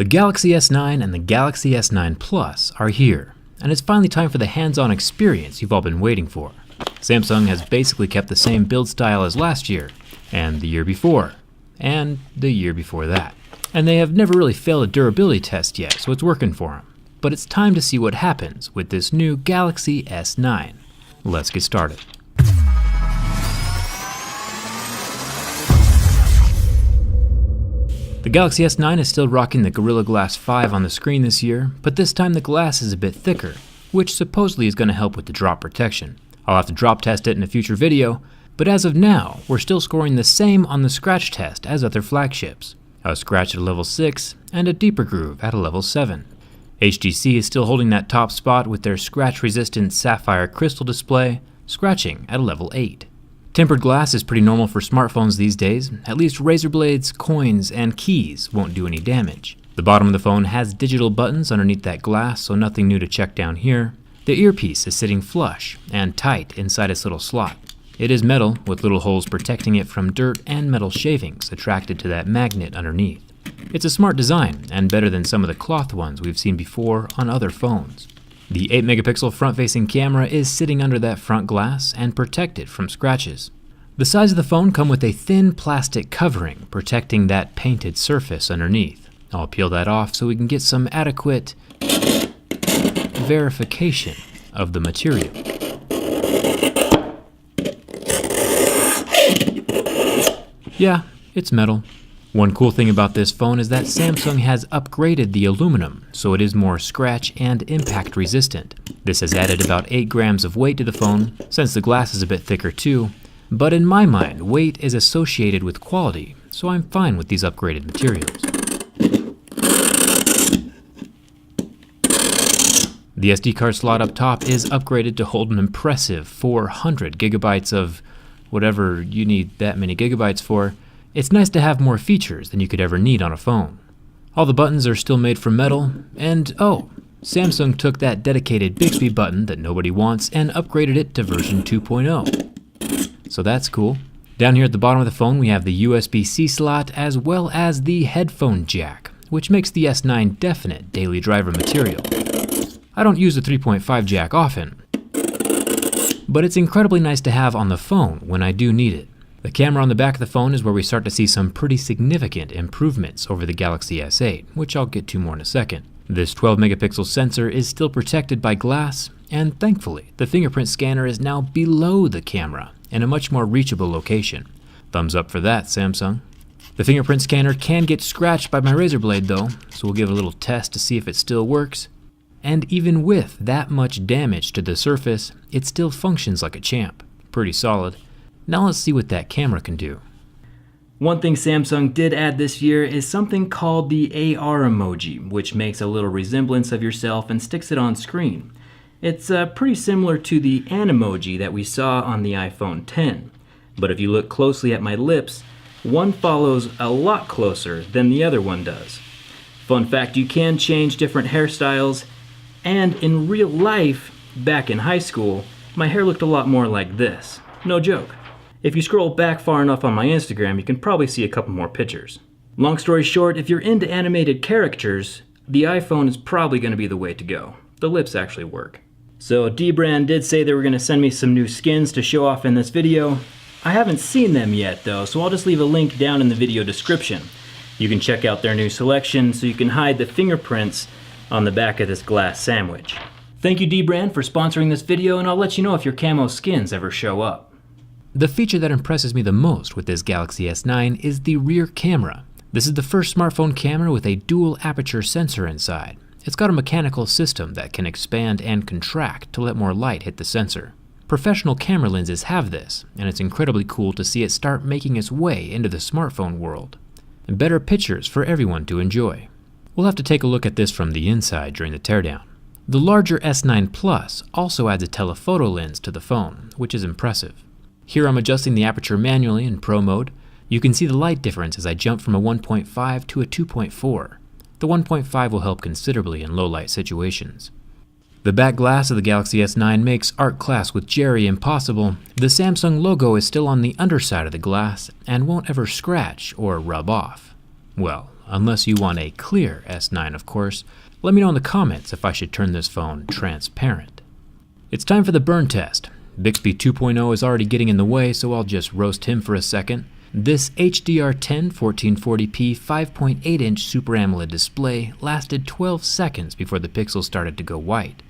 The Galaxy S9 and the Galaxy S9 Plus are here, and it's finally time for the hands-on experience you've all been waiting for. Samsung has basically kept the same build style as last year, and the year before, and the year before that. And they have never really failed a durability test yet, so it's working for them. But it's time to see what happens with this new Galaxy S9. Let's get started. The Galaxy S9 is still rocking the Gorilla Glass 5 on the screen this year, but this time the glass is a bit thicker, which supposedly is going to help with the drop protection. I'll have to drop test it in a future video, but as of now, we're still scoring the same on the scratch test as other flagships. A scratch at a level 6 and a deeper groove at a level 7. HTC is still holding that top spot with their scratch-resistant sapphire crystal display, scratching at a level 8. Tempered glass is pretty normal for smartphones these days. At least razor blades, coins, and keys won't do any damage. The bottom of the phone has digital buttons underneath that glass, so nothing new to check down here. The earpiece is sitting flush and tight inside its little slot. It is metal, with little holes protecting it from dirt and metal shavings attracted to that magnet underneath. It's a smart design, and better than some of the cloth ones we've seen before on other phones. The 8-megapixel front-facing camera is sitting under that front glass and protected from scratches. The sides of the phone come with a thin plastic covering protecting that painted surface underneath. I'll peel that off so we can get some adequate verification of the material. Yeah, it's metal. One cool thing about this phone is that Samsung has upgraded the aluminum, so it is more scratch and impact resistant. This has added about 8 grams of weight to the phone, since the glass is a bit thicker too, but in my mind, weight is associated with quality, so I'm fine with these upgraded materials. The SD card slot up top is upgraded to hold an impressive 400 gigabytes of whatever you need that many gigabytes for. It's nice to have more features than you could ever need on a phone. All the buttons are still made from metal, and oh, Samsung took that dedicated Bixby button that nobody wants and upgraded it to version 2.0. So that's cool. Down here at the bottom of the phone we have the USB-C slot as well as the headphone jack, which makes the S9 definite daily driver material. I don't use the 3.5 jack often, but it's incredibly nice to have on the phone when I do need it. The camera on the back of the phone is where we start to see some pretty significant improvements over the Galaxy S8, which I'll get to more in a second. This 12-megapixel sensor is still protected by glass, and thankfully, the fingerprint scanner is now below the camera in a much more reachable location. Thumbs up for that, Samsung. The fingerprint scanner can get scratched by my razor blade though, so we'll give it a little test to see if it still works. And even with that much damage to the surface, it still functions like a champ. Pretty solid. Now let's see what that camera can do. One thing Samsung did add this year is something called the AR emoji, which makes a little resemblance of yourself and sticks it on screen. It's pretty similar to the Animoji that we saw on the iPhone X. But if you look closely at my lips, one follows a lot closer than the other one does. Fun fact, you can change different hairstyles, and in real life, back in high school, my hair looked a lot more like this. No joke. If you scroll back far enough on my Instagram, you can probably see a couple more pictures. Long story short, if you're into animated characters, the iPhone is probably going to be the way to go. The lips actually work. So D-Brand did say they were going to send me some new skins to show off in this video. I haven't seen them yet though, so I'll just leave a link down in the video description. You can check out their new selection so you can hide the fingerprints on the back of this glass sandwich. Thank you D-Brand for sponsoring this video, and I'll let you know if your camo skins ever show up. The feature that impresses me the most with this Galaxy S9 is the rear camera. This is the first smartphone camera with a dual aperture sensor inside. It's got a mechanical system that can expand and contract to let more light hit the sensor. Professional camera lenses have this, and it's incredibly cool to see it start making its way into the smartphone world. And better pictures for everyone to enjoy. We'll have to take a look at this from the inside during the teardown. The larger S9 Plus also adds a telephoto lens to the phone, which is impressive. Here I'm adjusting the aperture manually in Pro mode. You can see the light difference as I jump from a 1.5 to a 2.4. The 1.5 will help considerably in low light situations. The back glass of the Galaxy S9 makes art class with Jerry impossible. The Samsung logo is still on the underside of the glass and won't ever scratch or rub off. Well, unless you want a clear S9 of course. Let me know in the comments if I should turn this phone transparent. It's time for the burn test. Bixby 2.0 is already getting in the way, so I'll just roast him for a second. This HDR10 1440p 5.8-inch Super AMOLED display lasted 12 seconds before the pixels started to go white.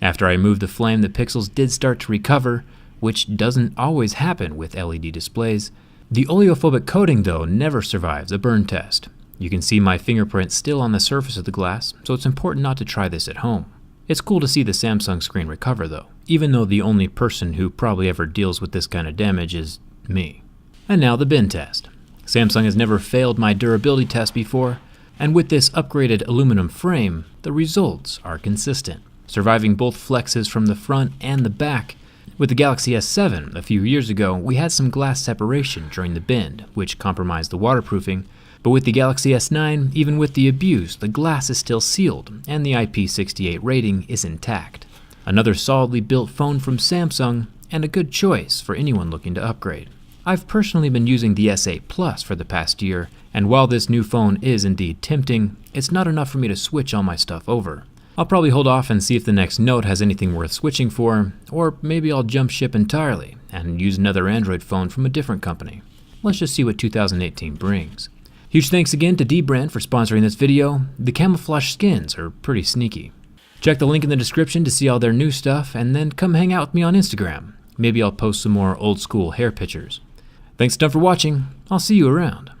After I removed the flame, the pixels did start to recover, which doesn't always happen with LED displays. The oleophobic coating, though, never survives a burn test. You can see my fingerprint still on the surface of the glass, so it's important not to try this at home. It's cool to see the Samsung screen recover, though, even though the only person who probably ever deals with this kind of damage is me. And now the bin test. Samsung has never failed my durability test before, and with this upgraded aluminum frame, the results are consistent, surviving both flexes from the front and the back. With the Galaxy S7 a few years ago, we had some glass separation during the bend, which compromised the waterproofing, but with the Galaxy S9, even with the abuse, the glass is still sealed, and the IP68 rating is intact. Another solidly built phone from Samsung, and a good choice for anyone looking to upgrade. I've personally been using the S8 Plus for the past year, and while this new phone is indeed tempting, it's not enough for me to switch all my stuff over. I'll probably hold off and see if the next Note has anything worth switching for, or maybe I'll jump ship entirely and use another Android phone from a different company. Let's just see what 2018 brings. Huge thanks again to dbrand for sponsoring this video. The camouflage skins are pretty sneaky. Check the link in the description to see all their new stuff, and then come hang out with me on Instagram. Maybe I'll post some more old school hair pictures. Thanks a ton for watching. I'll see you around.